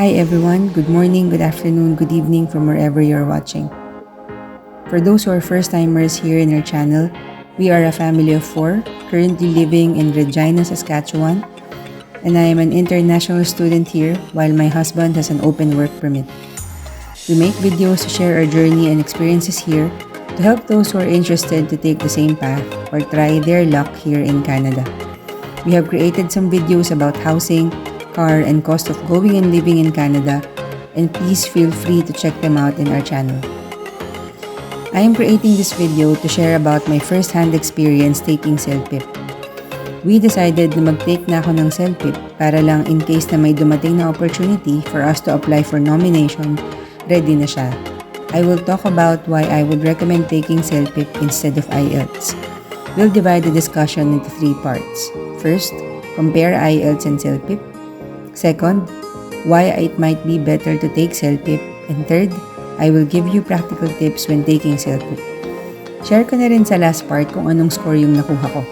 Hi everyone, good morning, good afternoon, good evening from wherever you're watching. For those who are first-timers here in our channel, we are a family of 4, currently living in Regina, Saskatchewan, and I am an international student here while my husband has an open work permit. We make videos to share our journey and experiences here to help those who are interested to take the same path or try their luck here in Canada. We have created some videos about housing, car, and cost of going and living in Canada, and please feel free to check them out in our channel. I am creating this video to share about my first-hand experience taking Celpip. We decided na mag-take na ako ng Celpip para lang in case na may dumating na opportunity for us to apply for nomination, ready na siya. I will talk about why I would recommend taking Celpip instead of IELTS. We'll divide the discussion into 3 parts. First, compare IELTS and Celpip. Second, why it might be better to take Celpip. And third, I will give you practical tips when taking Celpip. Share ko na rin sa last part kung anong score yung nakuha ko.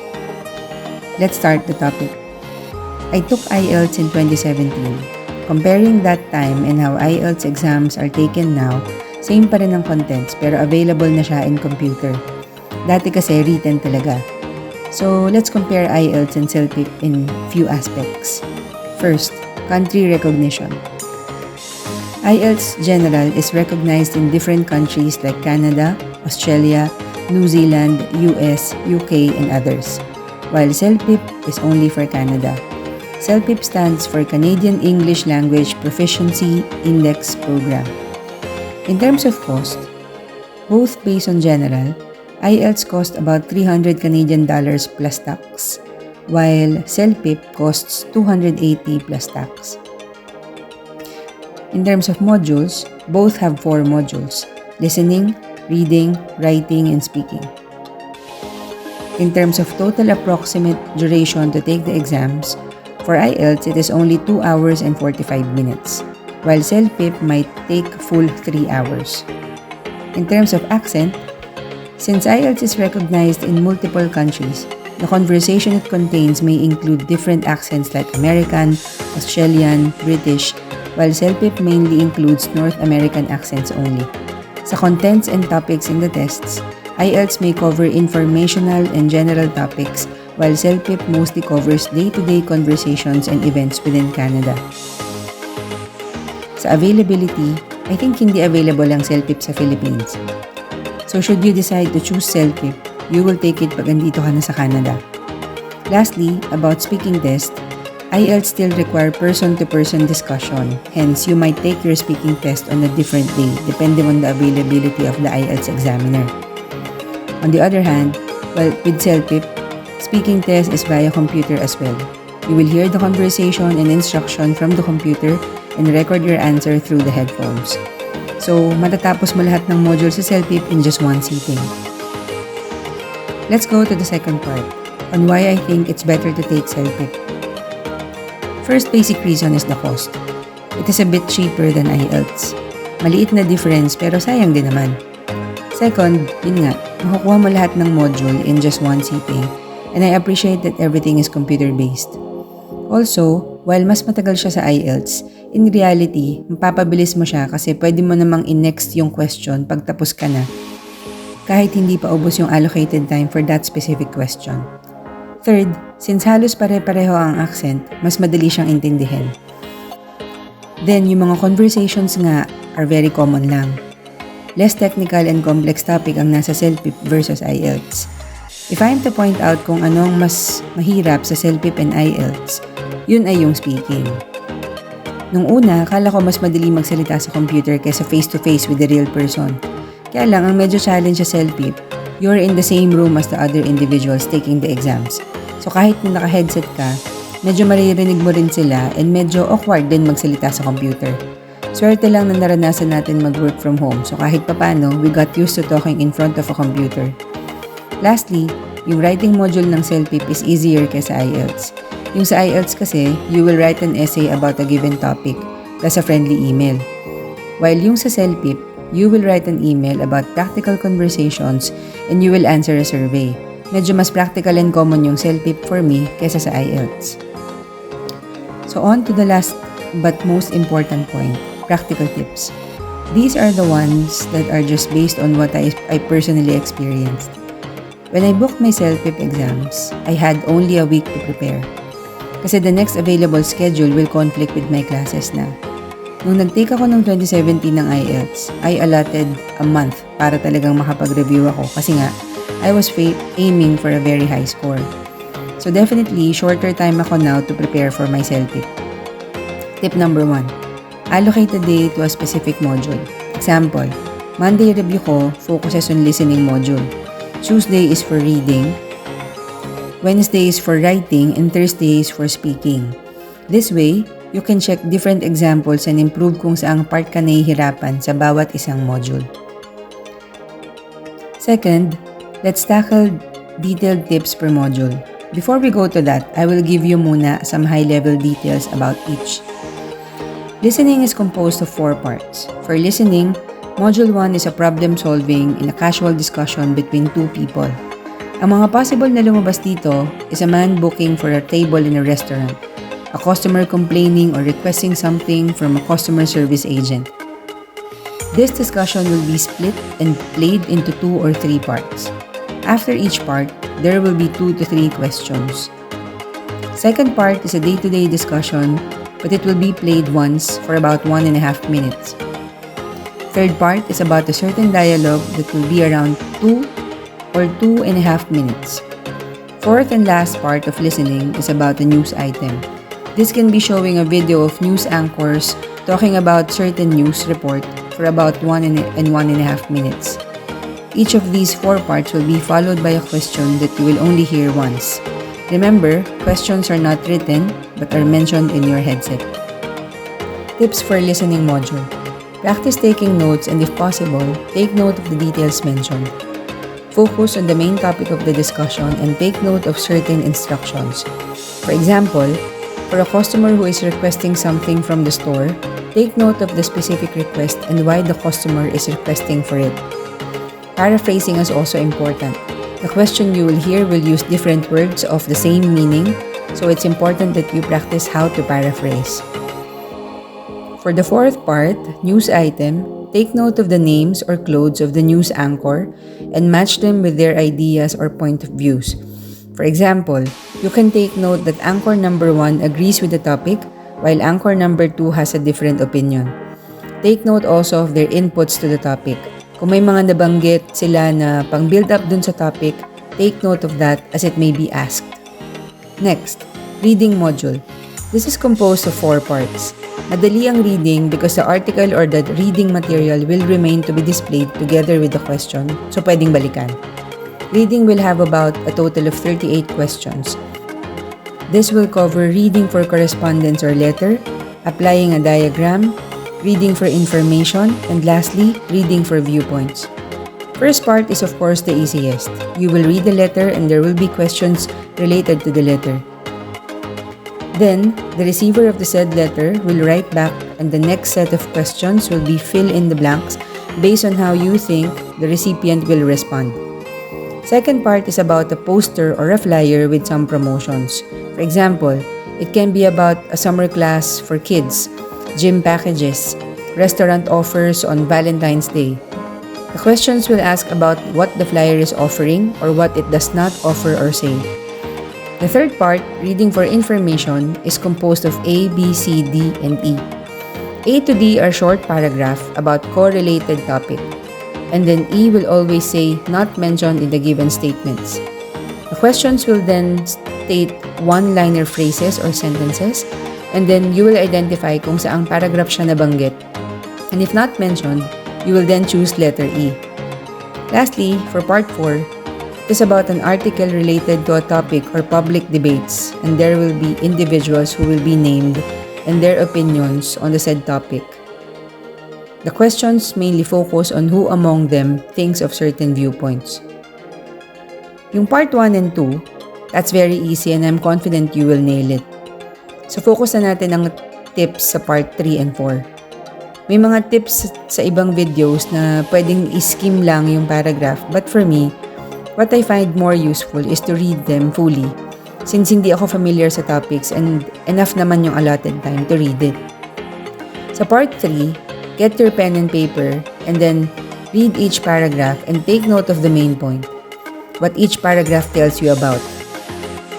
Let's start the topic. I took IELTS in 2017. Comparing that time and how IELTS exams are taken now, same pa rin ang contents pero available na siya in computer. Dati kasi written talaga. So, let's compare IELTS and Celpip in few aspects. First, country recognition. IELTS General is recognized in different countries like Canada, Australia, New Zealand, US, UK, and others, while Celpip is only for Canada. Celpip stands for Canadian English Language Proficiency Index Program. In terms of cost, both based on General, IELTS cost about $300 Canadian plus tax, while Celpip costs $280 plus tax. In terms of modules, both have 4 modules: listening, reading, writing, and speaking. In terms of total approximate duration to take the exams, for IELTS it is only 2 hours and 45 minutes, while Celpip might take full 3 hours. In terms of accent, since IELTS is recognized in multiple countries, the conversation it contains may include different accents like American, Australian, British, while Celpip mainly includes North American accents only. Sa contents and topics in the tests, IELTS may cover informational and general topics, while Celpip mostly covers day-to-day conversations and events within Canada. Sa availability, I think hindi available ang Celpip sa Philippines. So should you decide to choose Celpip, you will take it pag andito ka na sa Canada. Lastly, about speaking test, IELTS still require person-to-person discussion. Hence, you might take your speaking test on a different day depending on the availability of the IELTS examiner. On the other hand, with Celpip, speaking test is via computer as well. You will hear the conversation and instruction from the computer and record your answer through the headphones. So, matatapos mo lahat ng module sa Celpip in just one sitting. Let's go to the second part, on why I think it's better to take Celpip. First basic reason is the cost. It is a bit cheaper than IELTS. Maliit na difference pero sayang din naman. Second, yun nga, makukuha mo lahat ng module in just one sitting, and I appreciate that everything is computer-based. Also, while mas matagal siya sa IELTS, in reality, mapapabilis mo siya kasi pwede mo namang in-next yung question pag tapos ka na, kahit hindi pa ubos yung allocated time for that specific question. Third, since halos pare-pareho ang accent, mas madali siyang intindihin. Then, yung mga conversations nga are very common lang. Less technical and complex topic ang nasa Celpip versus IELTS. If I am to point out kung anong mas mahirap sa Celpip and IELTS, yun ay yung speaking. Nung una, akala ko mas madali magsalita sa computer kaysa face-to-face with the real person. Kaya lang, ang medyo challenge sa Celpip, you're in the same room as the other individuals taking the exams. So kahit naka-headset ka, medyo maririnig mo rin sila and medyo awkward din magsalita sa computer. Swerte lang na naranasan natin mag-work from home, so kahit papano, we got used to talking in front of a computer. Lastly, yung writing module ng Celpip is easier kaysa IELTS. Yung sa IELTS kasi, you will write an essay about a given topic plus a friendly email. While yung sa Celpip, you will write an email about practical conversations and you will answer a survey. Medyo mas practical and common yung Celpip for me kaysa sa IELTS. So on to the last but most important point, practical tips. These are the ones that are just based on what I personally experienced. When I booked my Celpip exams, I had only a week to prepare. Kasi the next available schedule will conflict with my classes na. Nung nag-take ako ng 2017 ng IELTS, I allotted a month para talagang makapag-review ako kasi nga, I was aiming for a very high score. So definitely, shorter time ako now to prepare for my Celpip. Tip number 1. Allocate a day to a specific module. Example, Monday review ko focuses on listening module. Tuesday is for reading. Wednesday is for writing and Thursday is for speaking. This way, you can check different examples and improve kung saang part ka nahihirapan sa bawat isang module. Second, let's tackle detailed tips per module. Before we go to that, I will give you muna some high-level details about each. Listening is composed of 4 parts. For listening, Module 1 is a problem-solving in a casual discussion between 2 people. Ang mga possible na lumabas dito is a man booking for a table in a restaurant, a customer complaining or requesting something from a customer service agent. This discussion will be split and played into 2 or 3 parts. After each part, there will be 2 to 3 questions. Second part is a day-to-day discussion, but it will be played once for about 1.5 minutes. Third part is about a certain dialogue that will be around 2 or 2.5 minutes. Fourth and last part of listening is about a news item. This can be showing a video of news anchors talking about certain news report for about 1.5 minutes. Each of these 4 parts will be followed by a question that you will only hear once. Remember, questions are not written but are mentioned in your headset. Tips for listening module. Practice taking notes and if possible, take note of the details mentioned. Focus on the main topic of the discussion and take note of certain instructions. For example, for a customer who is requesting something from the store, take note of the specific request and why the customer is requesting for it. Paraphrasing is also important. The question you will hear will use different words of the same meaning, so it's important that you practice how to paraphrase. For the fourth part, news item, take note of the names or clothes of the news anchor and match them with their ideas or point of views. For example, you can take note that anchor number 1 agrees with the topic, while anchor number 2 has a different opinion. Take note also of their inputs to the topic. Kung may mga nabanggit sila na pang-build up dun sa topic, take note of that as it may be asked. Next, reading module. This is composed of 4 parts. Madali ang reading because the article or the reading material will remain to be displayed together with the question, so pwedeng balikan. Reading will have about a total of 38 questions. This will cover reading for correspondence or letter, applying a diagram, reading for information, and lastly, reading for viewpoints. First part is of course the easiest. You will read the letter and there will be questions related to the letter. Then, the receiver of the said letter will write back and the next set of questions will be fill in the blanks based on how you think the recipient will respond. Second part is about a poster or a flyer with some promotions. For example, it can be about a summer class for kids, gym packages, restaurant offers on Valentine's Day. The questions will ask about what the flyer is offering or what it does not offer or say. The third part, reading for information, is composed of A, B, C, D, and E. A to D are short paragraph about correlated topic, and then E will always say not mentioned in the given statements. The questions will then state one-liner phrases or sentences, and then you will identify kung saang paragraph siya nabanggit. And if not mentioned, you will then choose letter E. Lastly, for part 4, it is about an article related to a topic or public debates, and there will be individuals who will be named and their opinions on the said topic. The questions mainly focus on who among them thinks of certain viewpoints. Yung part 1 and 2, that's very easy and I'm confident you will nail it. So focus na natin ang tips sa part 3 and 4. May mga tips sa ibang videos na pwedeng i-skim lang yung paragraph, but for me, what I find more useful is to read them fully since hindi ako familiar sa topics and enough naman yung allotted time to read it. Sa part 3, get your pen and paper and then read each paragraph and take note of the main point, what each paragraph tells you about.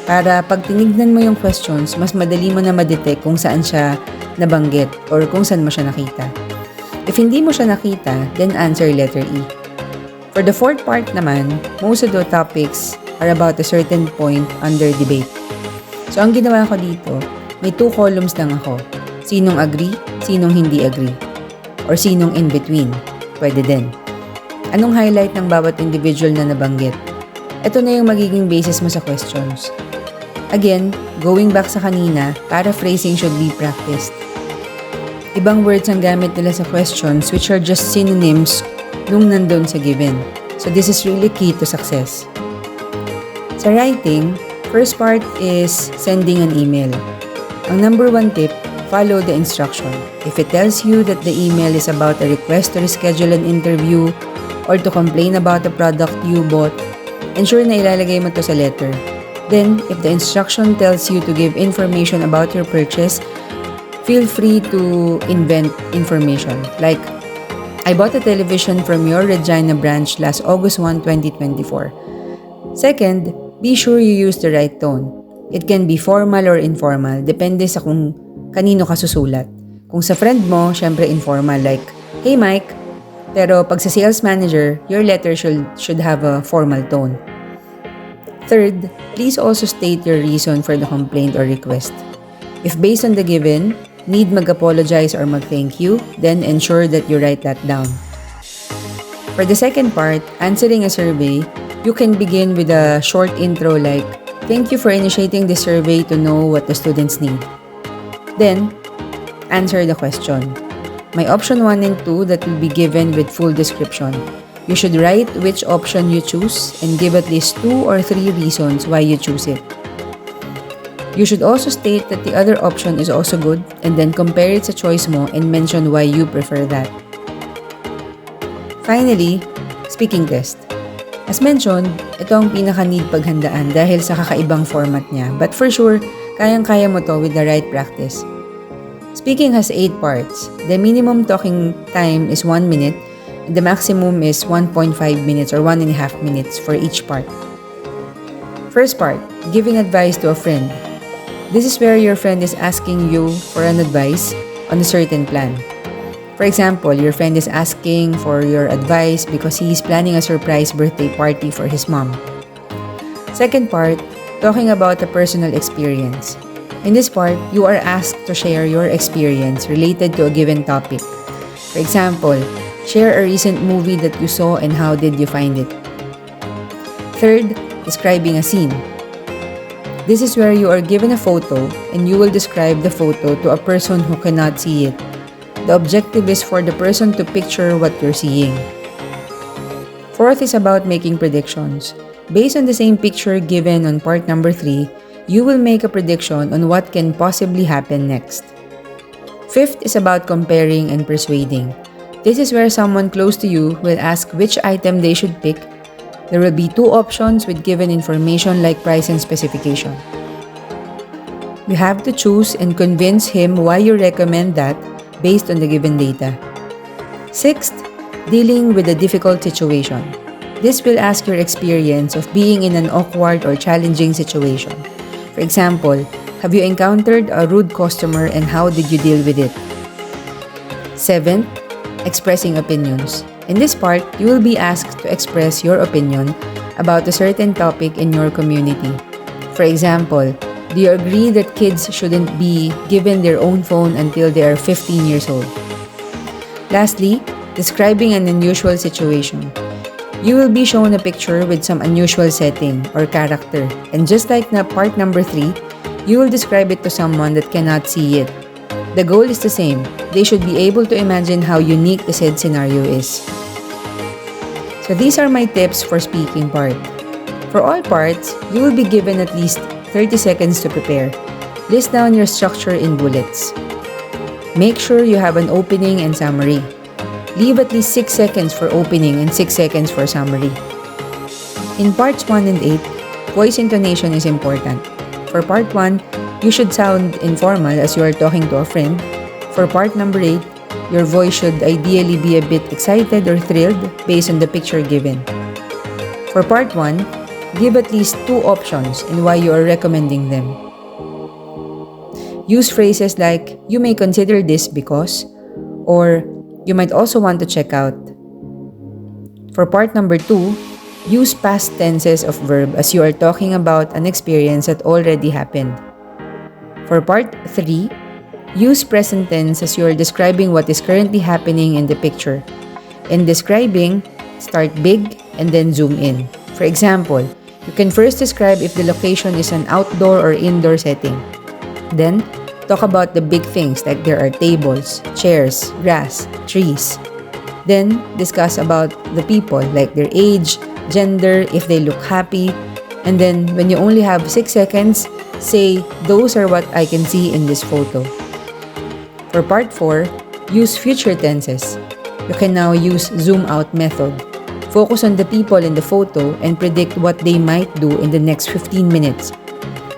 Para pag tinignan mo yung questions, mas madali mo na ma-detect kung saan siya nabanggit or kung saan mo siya nakita. If hindi mo siya nakita, then answer letter E. For the fourth part naman, most of the topics are about a certain point under debate. So ang ginawa ko dito, may 2 columns lang ako. Sinong agree, sinong hindi agree. Or sinong in between. Pwede din. Anong highlight ng bawat individual na nabanggit? Ito na yung magiging basis mo sa questions. Again, going back sa kanina, paraphrasing should be practiced. Ibang words ang gamit nila sa questions which are just synonyms nung nandun sa given. So this is really key to success. Sa writing, first part is sending an email. Ang number 1 tip, follow the instruction. If it tells you that the email is about a request to reschedule an interview or to complain about a product you bought, ensure na ilalagay mo to sa letter. Then, if the instruction tells you to give information about your purchase, feel free to invent information. Like, I bought a television from your Regina branch last August 1, 2024. Second, be sure you use the right tone. It can be formal or informal, depende sa kung kanino ka susulat. Kung sa friend mo, syempre informal like, "Hey Mike." Pero pag sa sales manager, your letter should have a formal tone. Third, please also state your reason for the complaint or request. If based on the given, need mag-apologize or mag-thank you, then ensure that you write that down. For the second part, answering a survey, you can begin with a short intro like, "Thank you for initiating the survey to know what the students need." Then, answer the question. My option 1 and 2 that will be given with full description. You should write which option you choose and give at least 2 or 3 reasons why you choose it. You should also state that the other option is also good and then compare it sa choice mo and mention why you prefer that. Finally, speaking test. As mentioned, ito ang pinaka-need paghandaan dahil sa kakaibang format niya. But for sure, kayang-kaya mo to with the right practice. Speaking has 8 parts. The minimum talking time is 1 minute and the maximum is 1.5 minutes or 1.5 minutes for each part. First part, giving advice to a friend. This is where your friend is asking you for an advice on a certain plan. For example, your friend is asking for your advice because he is planning a surprise birthday party for his mom. Second part, talking about a personal experience. In this part, you are asked to share your experience related to a given topic. For example, share a recent movie that you saw and how did you find it. Third, describing a scene. This is where you are given a photo and you will describe the photo to a person who cannot see it. The objective is for the person to picture what you're seeing. Fourth is about making predictions. Based on the same picture given on part number 3, you will make a prediction on what can possibly happen next. Fifth is about comparing and persuading. This is where someone close to you will ask which item they should pick. There will be 2 options with given information like price and specification. You have to choose and convince him why you recommend that based on the given data. Sixth, dealing with a difficult situation. This will ask your experience of being in an awkward or challenging situation. For example, have you encountered a rude customer and how did you deal with it? Seventh, expressing opinions. In this part, you will be asked to express your opinion about a certain topic in your community. For example, do you agree that kids shouldn't be given their own phone until they are 15 years old? Lastly, describing an unusual situation. You will be shown a picture with some unusual setting or character, and just like na part number 3, you will describe it to someone that cannot see it. The goal is the same. They should be able to imagine how unique the said scenario is. So these are my tips for speaking part. For all parts, you will be given at least 30 seconds to prepare. List down your structure in bullets. Make sure you have an opening and summary. Leave at least 6 seconds for opening and 6 seconds for summary. In parts 1 and 8, voice intonation is important. For part 1, you should sound informal as you are talking to a friend. For part number 8, your voice should ideally be a bit excited or thrilled based on the picture given. For part 1, give at least 2 options and why you are recommending them. Use phrases like, "You may consider this because," or "You might also want to check out." For part number 2, use past tenses of verb as you are talking about an experience that already happened. For part 3, use present tense as you are describing what is currently happening in the picture. In describing, start big and then zoom in. For example, you can first describe if the location is an outdoor or indoor setting. Then, talk about the big things like there are tables, chairs, grass, trees. Then, discuss about the people like their age, gender, if they look happy. And then, when you only have 6 seconds, say, "Those are what I can see in this photo." For part 4, use future tenses. You can now use zoom out method. Focus on the people in the photo and predict what they might do in the next 15 minutes.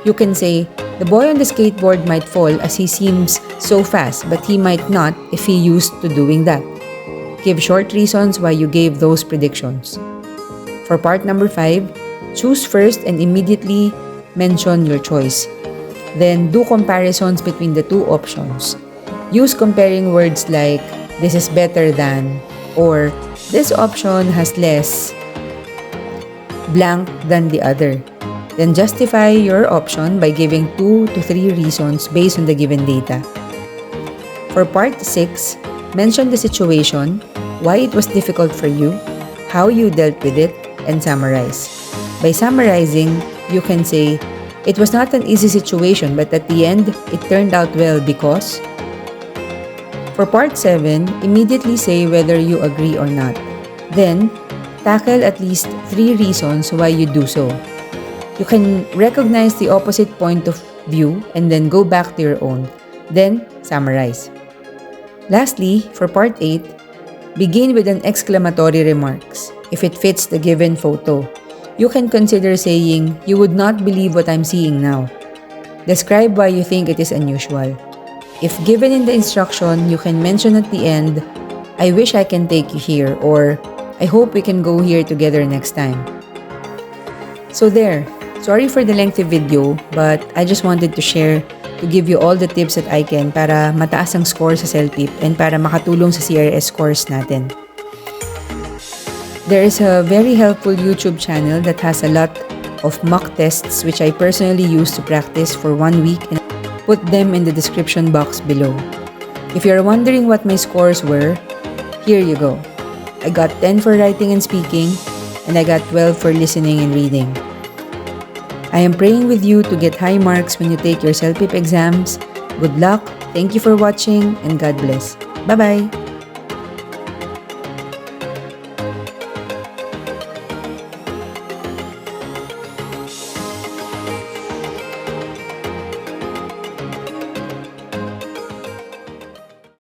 You can say, "The boy on the skateboard might fall as he seems so fast, but he might not if he used to doing that." Give short reasons why you gave those predictions. For part number 5, choose first and immediately mention your choice. Then do comparisons between the 2 options. Use comparing words like, "This is better than," or "This option has less blank than the other." Then justify your option by giving 2 to 3 reasons based on the given data. For part 6, mention the situation, why it was difficult for you, how you dealt with it, and summarize. By summarizing, you can say, "It was not an easy situation, but at the end, it turned out well because..." For part 7, immediately say whether you agree or not. Then, tackle at least 3 reasons why you do so. You can recognize the opposite point of view and then go back to your own. Then, summarize. Lastly, for part 8, begin with an exclamatory remarks if it fits the given photo. You can consider saying, "You would not believe what I'm seeing now." Describe why you think it is unusual. If given in the instruction, you can mention at the end, "I wish I can take you here," or "I hope we can go here together next time." So there. Sorry for the lengthy video, but I just wanted to share to give you all the tips that I can para mataas ang score sa Celpip and para makatulong sa CRS scores natin. There is a very helpful YouTube channel that has a lot of mock tests which I personally use to practice for 1 week and put them in the description box below. If you're wondering what my scores were, here you go. I got 10 for writing and speaking, and I got 12 for listening and reading. I am praying with you to get high marks when you take your Celpip exams. Good luck, thank you for watching, and God bless. Bye-bye!